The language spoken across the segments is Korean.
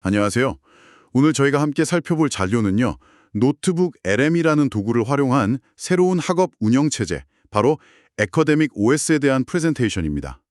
안녕하세요. 오늘 저희가 함께 살펴볼 자료는요. 노트북 LM이라는 도구를 활용한 새로운 학업 운영체제, 바로 애커데믹 OS에 대한 프레젠테이션입니다.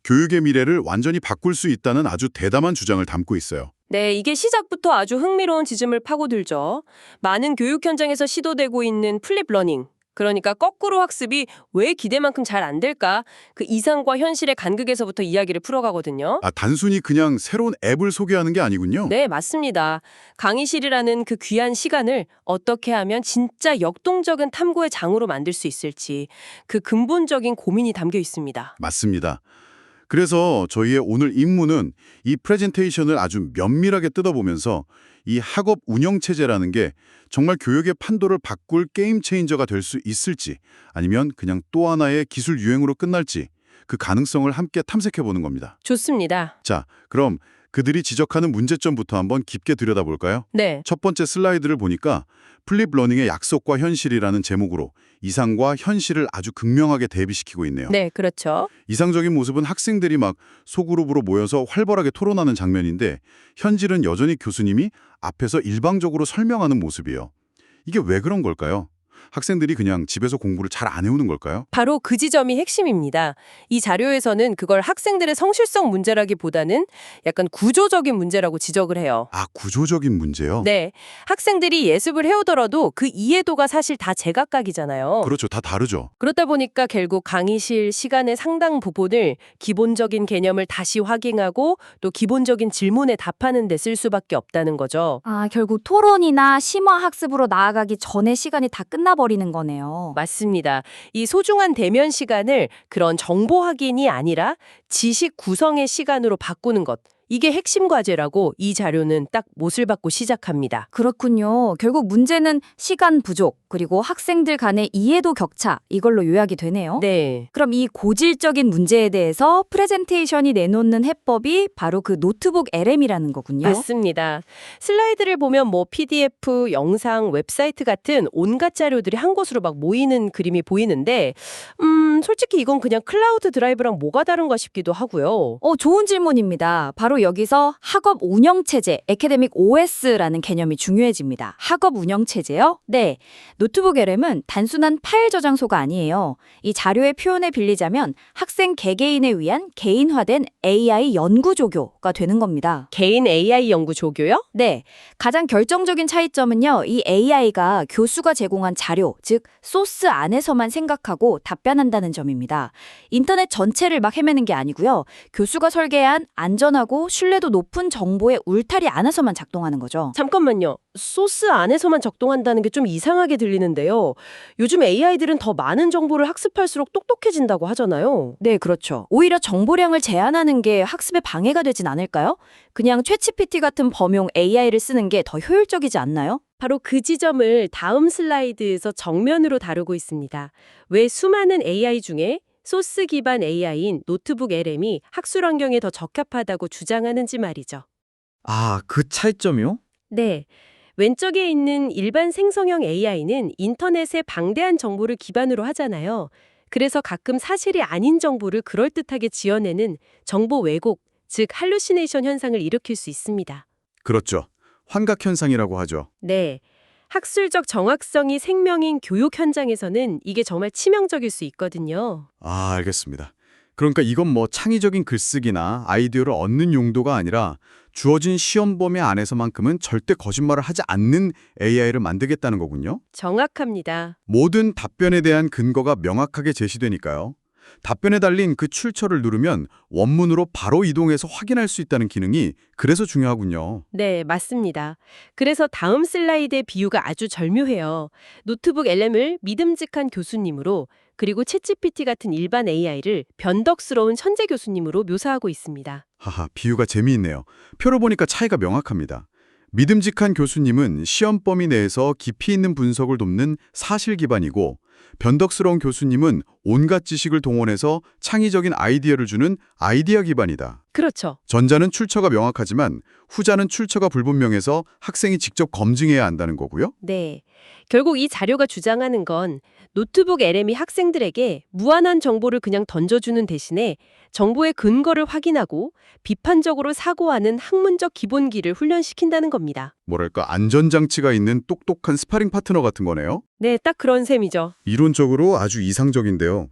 교육의 미래를 완전히 바꿀 수 있다는 아주 대담한 주장을 담고 있어요. 네, 이게 시작부터 아주 흥미로운 지점을 파고들죠. 많은 교육 현장에서 시도되고 있는 플립 러닝, 그러니까 거꾸로 학습이 왜 기대만큼 잘 안 될까? 그 이상과 현실의 간극에서부터 이야기를 풀어가거든요. 단순히 그냥 새로운 앱을 소개하는 게 아니군요. 네, 맞습니다. 강의실이라는 그 귀한 시간을 어떻게 하면 진짜 역동적인 탐구의 장으로 만들 수 있을지 그 근본적인 고민이 담겨 있습니다. 맞습니다. 그래서 저희의 오늘 임무는 이 프레젠테이션을 아주 면밀하게 뜯어보면서 이 학업 운영체제라는 게 정말 교육의 판도를 바꿀 게임 체인저가 될 수 있을지, 아니면 그냥 또 하나의 기술 유행으로 끝날지, 그 가능성을 함께 탐색해보는 겁니다. 좋습니다. 자, 그럼 그들이 지적하는 문제점부터 한번 깊게 들여다볼까요? 네. 첫 번째 슬라이드를 보니까 플립 러닝의 약속과 현실이라는 제목으로 이상과 현실을 아주 극명하게 대비시키고 있네요. 네, 그렇죠. 이상적인 모습은 학생들이 막 소그룹으로 모여서 활발하게 토론하는 장면인데, 현실은 여전히 교수님이 앞에서 일방적으로 설명하는 모습이에요. 이게 왜 그런 걸까요? 학생들이 그냥 집에서 공부를 잘 안 해오는 걸까요? 바로 그 지점이 핵심입니다. 이 자료에서는 그걸 학생들의 성실성 문제라기보다는 약간 구조적인 문제라고 지적을 해요. 구조적인 문제요? 네, 학생들이 예습을 해오더라도 그 이해도가 사실 다 제각각이잖아요. 그렇죠. 다 다르죠. 그렇다 보니까 결국 강의실 시간의 상당 부분을 기본적인 개념을 다시 확인하고 또 기본적인 질문에 답하는 데 쓸 수밖에 없다는 거죠. 결국 토론이나 심화 학습으로 나아가기 전에 시간이 다 끝나버리는 거네요. 맞습니다. 이 소중한 대면 시간을 그런 정보 확인이 아니라 지식 구성의 시간으로 바꾸는 것. 이게 핵심 과제라고 이 자료는 딱 못을 받고 시작합니다. 그렇군요. 결국 문제는 시간 부족, 그리고 학생들 간의 이해도 격차, 이걸로 요약이 되네요. 네. 그럼 이 고질적인 문제에 대해서 프레젠테이션이 내놓는 해법이 바로 그 노트북 LM이라는 거군요. 맞습니다. 슬라이드를 보면 뭐 PDF, 영상, 웹사이트 같은 온갖 자료들이 한 곳으로 막 모이는 그림이 보이는데 솔직히 이건 그냥 클라우드 드라이브랑 뭐가 다른가 싶기도 하고요. 좋은 질문입니다. 바로 여기서 학업 운영체제, 애커데믹 OS라는 개념이 중요해집니다. 학업 운영체제요? 네. 노트북 LM은 단순한 파일 저장소가 아니에요. 이 자료의 표현에 빌리자면 학생 개개인에 위한 개인화된 AI 연구 조교가 되는 겁니다. 개인 AI 연구 조교요? 네. 가장 결정적인 차이점은요. 이 AI가 교수가 제공한 자료, 즉 소스 안에서만 생각하고 답변한다는 점입니다. 인터넷 전체를 막 헤매는 게 아니고요. 교수가 설계한 안전하고 신뢰도 높은 정보에 울타리 안에서만 작동하는 거죠. 잠깐만요. 소스 안에서만 적동한다는 게 좀 이상하게 들리는데요. 요즘 AI들은 더 많은 정보를 학습할수록 똑똑해진다고 하잖아요. 네, 그렇죠. 오히려 정보량을 제한하는 게 학습에 방해가 되진 않을까요? 그냥 챗GPT 같은 범용 AI를 쓰는 게 더 효율적이지 않나요? 바로 그 지점을 다음 슬라이드에서 정면으로 다루고 있습니다. 왜 수많은 AI 중에 소스 기반 AI인 노트북 LM이 학술 환경에 더 적합하다고 주장하는지 말이죠. 그 차이점이요? 네. 왼쪽에 있는 일반 생성형 AI는 인터넷의 방대한 정보를 기반으로 하잖아요. 그래서 가끔 사실이 아닌 정보를 그럴듯하게 지어내는 정보 왜곡, 즉 할루시네이션 현상을 일으킬 수 있습니다. 그렇죠. 환각 현상이라고 하죠. 네. 학술적 정확성이 생명인 교육 현장에서는 이게 정말 치명적일 수 있거든요. 알겠습니다. 그러니까 이건 뭐 창의적인 글쓰기나 아이디어를 얻는 용도가 아니라 주어진 시험 범위 안에서만큼은 절대 거짓말을 하지 않는 AI를 만들겠다는 거군요. 정확합니다. 모든 답변에 대한 근거가 명확하게 제시되니까요. 답변에 달린 그 출처를 누르면 원문으로 바로 이동해서 확인할 수 있다는 기능이 그래서 중요하군요. 네, 맞습니다. 그래서 다음 슬라이드의 비유가 아주 절묘해요. 노트북 LM을 믿음직한 교수님으로 그리고 챗GPT 같은 일반 AI를 변덕스러운 천재 교수님으로 묘사하고 있습니다. 비유가 재미있네요. 표로 보니까 차이가 명확합니다. 믿음직한 교수님은 시험 범위 내에서 깊이 있는 분석을 돕는 사실 기반이고, 변덕스러운 교수님은 온갖 지식을 동원해서 창의적인 아이디어를 주는 아이디어 기반이다. 그렇죠. 전자는 출처가 명확하지만 후자는 출처가 불분명해서 학생이 직접 검증해야 한다는 거고요. 네. 결국 이 자료가 주장하는 건 노트북 LM이 학생들에게 무한한 정보를 그냥 던져주는 대신에 정보의 근거를 확인하고 비판적으로 사고하는 학문적 기본기를 훈련시킨다는 겁니다. 뭐랄까 안전장치가 있는 똑똑한 스파링 파트너 같은 거네요. 네, 딱 그런 셈이죠. 이론적으로 아주 이상적인데요.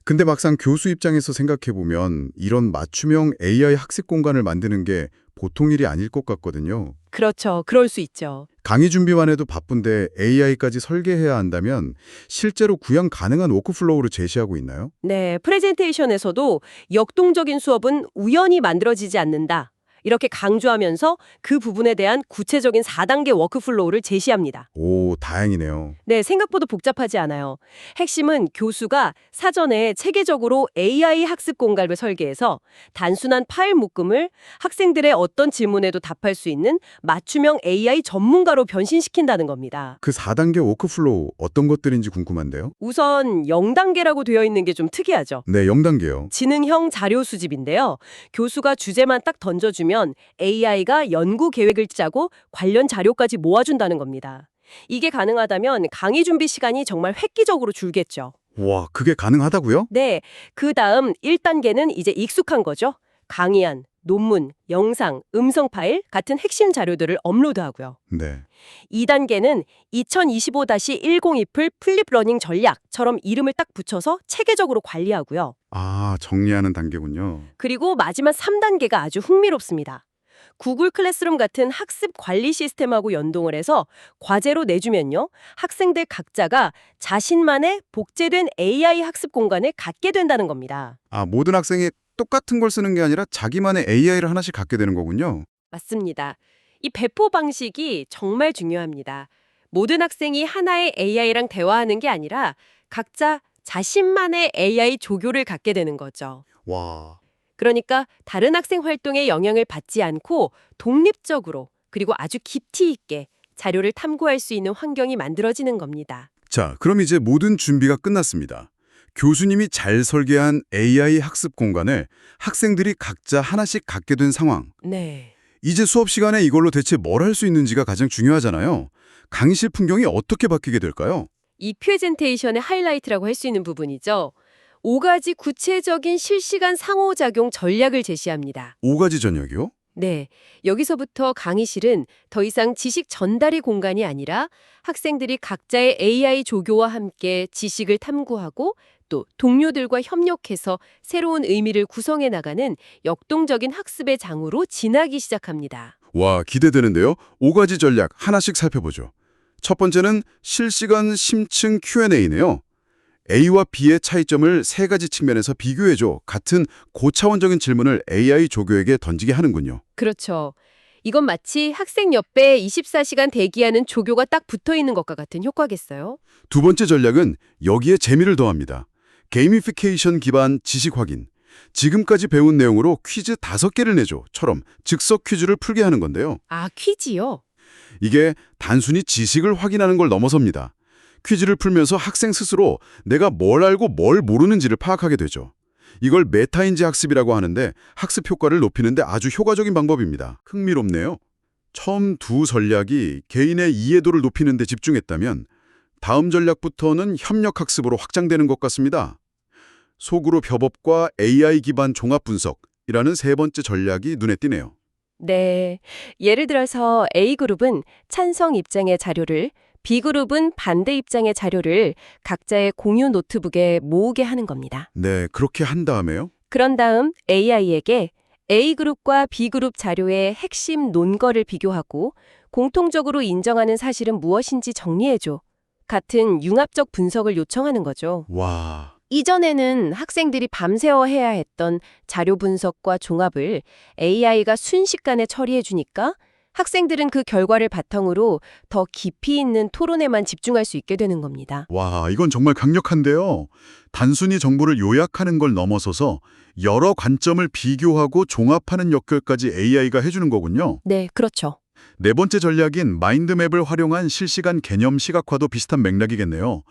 근데 막상 교수 입장에서 생각해보면 이런 맞춤형 AI 학습 공간을 만드는 게 보통 일이 아닐 것 같거든요. 그렇죠. 그럴 수 있죠. 강의 준비만 해도 바쁜데 AI까지 설계해야 한다면 실제로 구현 가능한 워크플로우를 제시하고 있나요? 네, 프레젠테이션에서도 역동적인 수업은 우연히 만들어지지 않는다. 이렇게 강조하면서 그 부분에 대한 구체적인 4단계 워크플로우를 제시합니다. 오, 다행이네요. 네, 생각보다 복잡하지 않아요. 핵심은 교수가 사전에 체계적으로 AI 학습 공간을 설계해서 단순한 파일 묶음을 학생들의 어떤 질문에도 답할 수 있는 맞춤형 AI 전문가로 변신시킨다는 겁니다. 그 4단계 워크플로우 어떤 것들인지 궁금한데요? 우선 0단계라고 되어 있는 게 좀 특이하죠. 네, 0단계요. 지능형 자료 수집인데요. 교수가 주제만 딱 던져주면 AI가 연구 계획을 짜고 관련 자료까지 모아준다는 겁니다. 이게 가능하다면 강의 준비 시간이 정말 획기적으로 줄겠죠. 와, 그게 가능하다고요? 네, 그 다음 1단계는 이제 익숙한 거죠. 강의안, 논문, 영상, 음성 파일 같은 핵심 자료들을 업로드하고요. 네. 2단계는 2025-102풀 플립러닝 전략처럼 이름을 딱 붙여서 체계적으로 관리하고요. 아, 정리하는 단계군요. 그리고 마지막 3단계가 아주 흥미롭습니다. 구글 클래스룸 같은 학습 관리 시스템하고 연동을 해서 과제로 내주면요. 학생들 각자가 자신만의 복제된 AI 학습 공간을 갖게 된다는 겁니다. 아, 모든 학생이 똑같은 걸 쓰는 게 아니라 자기만의 AI를 하나씩 갖게 되는 거군요. 맞습니다. 이 배포 방식이 정말 중요합니다. 모든 학생이 하나의 AI랑 대화하는 게 아니라 각자 자신만의 AI 조교를 갖게 되는 거죠. 와. 그러니까 다른 학생 활동에 영향을 받지 않고 독립적으로 그리고 아주 깊이 있게 자료를 탐구할 수 있는 환경이 만들어지는 겁니다. 자, 그럼 이제 모든 준비가 끝났습니다. 교수님이 잘 설계한 AI 학습 공간을 학생들이 각자 하나씩 갖게 된 상황. 네. 이제 수업 시간에 이걸로 대체 뭘 할 수 있는지가 가장 중요하잖아요. 강의실 풍경이 어떻게 바뀌게 될까요? 이 프레젠테이션의 하이라이트라고 할 수 있는 부분이죠. 5가지 구체적인 실시간 상호작용 전략을 제시합니다. 5가지 전역이요? 네, 여기서부터 강의실은 더 이상 지식 전달의 공간이 아니라 학생들이 각자의 AI 조교와 함께 지식을 탐구하고 또 동료들과 협력해서 새로운 의미를 구성해 나가는 역동적인 학습의 장으로 지나기 시작합니다. 와, 기대되는데요. 5가지 전략 하나씩 살펴보죠. 첫 번째는 실시간 심층 Q&A네요. A와 B의 차이점을 3가지 측면에서 비교해줘. 같은 고차원적인 질문을 AI 조교에게 던지게 하는군요. 그렇죠. 이건 마치 학생 옆에 24시간 대기하는 조교가 딱 붙어 있는 것과 같은 효과겠어요? 두 번째 전략은 여기에 재미를 더합니다. 게이미피케이션 기반 지식 확인. 지금까지 배운 내용으로 퀴즈 5개를 내줘.처럼 즉석 퀴즈를 풀게 하는 건데요. 아, 퀴즈요? 이게 단순히 지식을 확인하는 걸 넘어섭니다. 퀴즈를 풀면서 학생 스스로 내가 뭘 알고 뭘 모르는지를 파악하게 되죠. 이걸 메타인지 학습이라고 하는데 학습 효과를 높이는 데 아주 효과적인 방법입니다. 흥미롭네요. 처음 두 전략이 개인의 이해도를 높이는 데 집중했다면 다음 전략부터는 협력학습으로 확장되는 것 같습니다. 소그룹 협업과 AI 기반 종합 분석이라는 세 번째 전략이 눈에 띄네요. 네. 예를 들어서 A그룹은 찬성 입장의 자료를, B그룹은 반대 입장의 자료를 각자의 공유 노트북에 모으게 하는 겁니다. 네, 그렇게 한 다음에요? 그런 다음 AI에게 A그룹과 B그룹 자료의 핵심 논거를 비교하고 공통적으로 인정하는 사실은 무엇인지 정리해줘. 같은 융합적 분석을 요청하는 거죠. 와, 이전에는 학생들이 밤새워 해야 했던 자료 분석과 종합을 AI가 순식간에 처리해 주니까 학생들은 그 결과를 바탕으로 더 깊이 있는 토론에만 집중할 수 있게 되는 겁니다. 와, 이건 정말 강력한데요. 단순히 정보를 요약하는 걸 넘어서서 여러 관점을 비교하고 종합하는 역할까지 AI가 해주는 거군요. 네, 그렇죠. 네 번째 전략인 마인드맵을 활용한 실시간 개념 시각화도 비슷한 맥락이겠네요.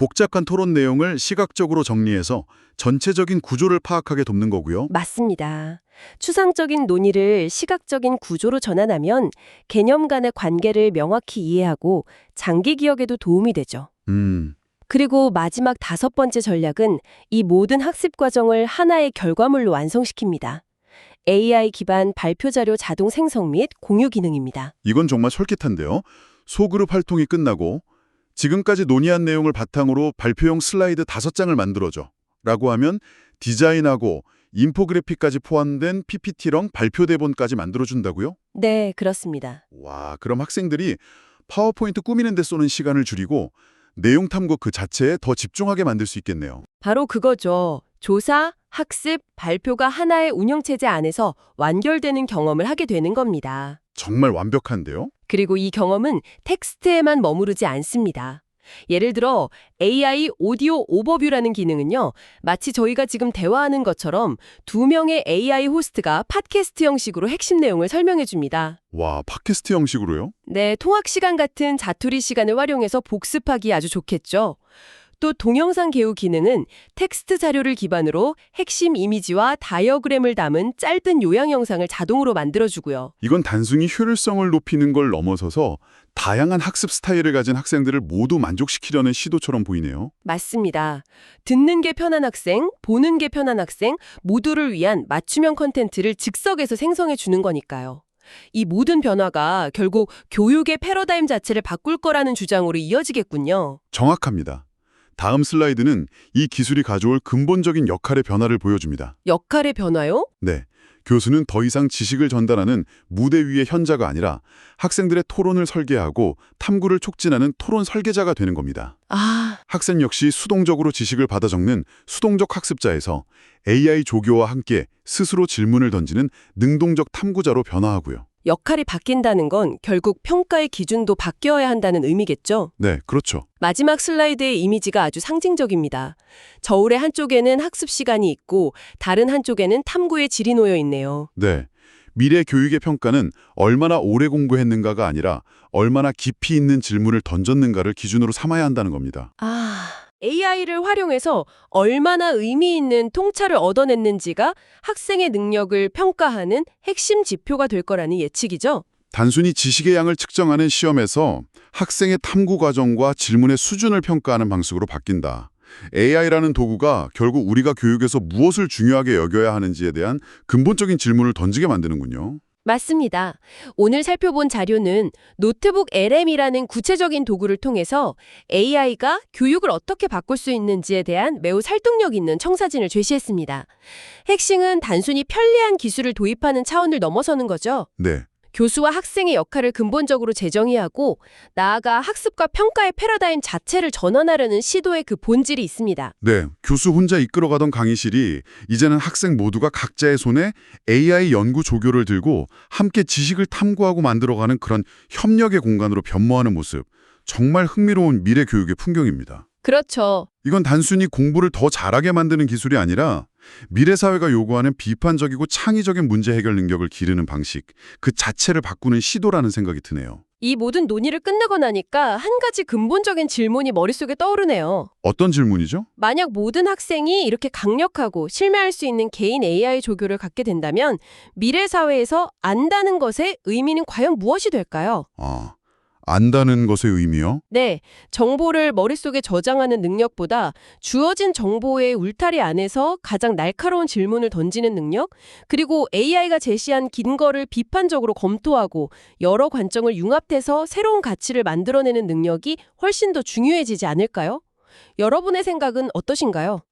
복잡한 토론 내용을 시각적으로 정리해서 전체적인 구조를 파악하게 돕는 거고요. 맞습니다. 추상적인 논의를 시각적인 구조로 전환하면 개념 간의 관계를 명확히 이해하고 장기 기억에도 도움이 되죠. 그리고 마지막 5번째 전략은 이 모든 학습 과정을 하나의 결과물로 완성시킵니다. AI 기반 발표 자료 자동 생성 및 공유 기능입니다. 이건 정말 솔깃한데요. 소그룹 활동이 끝나고 지금까지 논의한 내용을 바탕으로 발표용 슬라이드 5장을 만들어줘 라고 하면 디자인하고 인포그래픽까지 포함된 PPT랑 발표 대본까지 만들어준다고요? 네, 그렇습니다. 와, 그럼 학생들이 파워포인트 꾸미는 데 쏘는 시간을 줄이고 내용 탐구 그 자체에 더 집중하게 만들 수 있겠네요. 바로 그거죠. 조사, 학습, 발표가 하나의 운영체제 안에서 완결되는 경험을 하게 되는 겁니다. 정말 완벽한데요? 그리고 이 경험은 텍스트에만 머무르지 않습니다. 예를 들어 AI 오디오 오버뷰라는 기능은요. 마치 저희가 지금 대화하는 것처럼 2명의 AI 호스트가 팟캐스트 형식으로 핵심 내용을 설명해 줍니다. 와, 팟캐스트 형식으로요? 네, 통학 시간 같은 자투리 시간을 활용해서 복습하기 아주 좋겠죠. 또 동영상 개우 기능은 텍스트 자료를 기반으로 핵심 이미지와 다이어그램을 담은 짧은 요약 영상을 자동으로 만들어주고요. 이건 단순히 효율성을 높이는 걸 넘어서서 다양한 학습 스타일을 가진 학생들을 모두 만족시키려는 시도처럼 보이네요. 맞습니다. 듣는 게 편한 학생, 보는 게 편한 학생 모두를 위한 맞춤형 콘텐츠를 즉석에서 생성해 주는 거니까요. 이 모든 변화가 결국 교육의 패러다임 자체를 바꿀 거라는 주장으로 이어지겠군요. 정확합니다. 다음 슬라이드는 이 기술이 가져올 근본적인 역할의 변화를 보여줍니다. 역할의 변화요? 네. 교수는 더 이상 지식을 전달하는 무대 위의 현자가 아니라 학생들의 토론을 설계하고 탐구를 촉진하는 토론 설계자가 되는 겁니다. 학생 역시 수동적으로 지식을 받아 적는 수동적 학습자에서 AI 조교와 함께 스스로 질문을 던지는 능동적 탐구자로 변화하고요. 역할이 바뀐다는 건 결국 평가의 기준도 바뀌어야 한다는 의미겠죠? 네, 그렇죠. 마지막 슬라이드의 이미지가 아주 상징적입니다. 저울의 한쪽에는 학습 시간이 있고 다른 한쪽에는 탐구의 질이 놓여 있네요. 네. 미래 교육의 평가는 얼마나 오래 공부했는가가 아니라 얼마나 깊이 있는 질문을 던졌는가를 기준으로 삼아야 한다는 겁니다. AI를 활용해서 얼마나 의미 있는 통찰을 얻어냈는지가 학생의 능력을 평가하는 핵심 지표가 될 거라는 예측이죠. 단순히 지식의 양을 측정하는 시험에서 학생의 탐구 과정과 질문의 수준을 평가하는 방식으로 바뀐다. AI라는 도구가 결국 우리가 교육에서 무엇을 중요하게 여겨야 하는지에 대한 근본적인 질문을 던지게 만드는군요. 맞습니다. 오늘 살펴본 자료는 노트북 LM이라는 구체적인 도구를 통해서 AI가 교육을 어떻게 바꿀 수 있는지에 대한 매우 설득력 있는 청사진을 제시했습니다. 핵심은 단순히 편리한 기술을 도입하는 차원을 넘어서는 거죠. 네. 교수와 학생의 역할을 근본적으로 재정의하고 나아가 학습과 평가의 패러다임 자체를 전환하려는 시도의 그 본질이 있습니다. 네, 교수 혼자 이끌어가던 강의실이 이제는 학생 모두가 각자의 손에 AI 연구 조교를 들고 함께 지식을 탐구하고 만들어가는 그런 협력의 공간으로 변모하는 모습. 정말 흥미로운 미래 교육의 풍경입니다. 그렇죠. 이건 단순히 공부를 더 잘하게 만드는 기술이 아니라 미래 사회가 요구하는 비판적이고 창의적인 문제 해결 능력을 기르는 방식, 그 자체를 바꾸는 시도라는 생각이 드네요. 이 모든 논의를 끝내고 나니까 한 가지 근본적인 질문이 머릿속에 떠오르네요. 어떤 질문이죠? 만약 모든 학생이 이렇게 강력하고 실매할 수 있는 개인 AI 조교를 갖게 된다면 미래 사회에서 안다는 것의 의미는 과연 무엇이 될까요? 안다는 것의 의미요? 네, 정보를 머릿속에 저장하는 능력보다 주어진 정보의 울타리 안에서 가장 날카로운 질문을 던지는 능력, 그리고 AI가 제시한 근거를 비판적으로 검토하고 여러 관점을 융합해서 새로운 가치를 만들어내는 능력이 훨씬 더 중요해지지 않을까요? 여러분의 생각은 어떠신가요?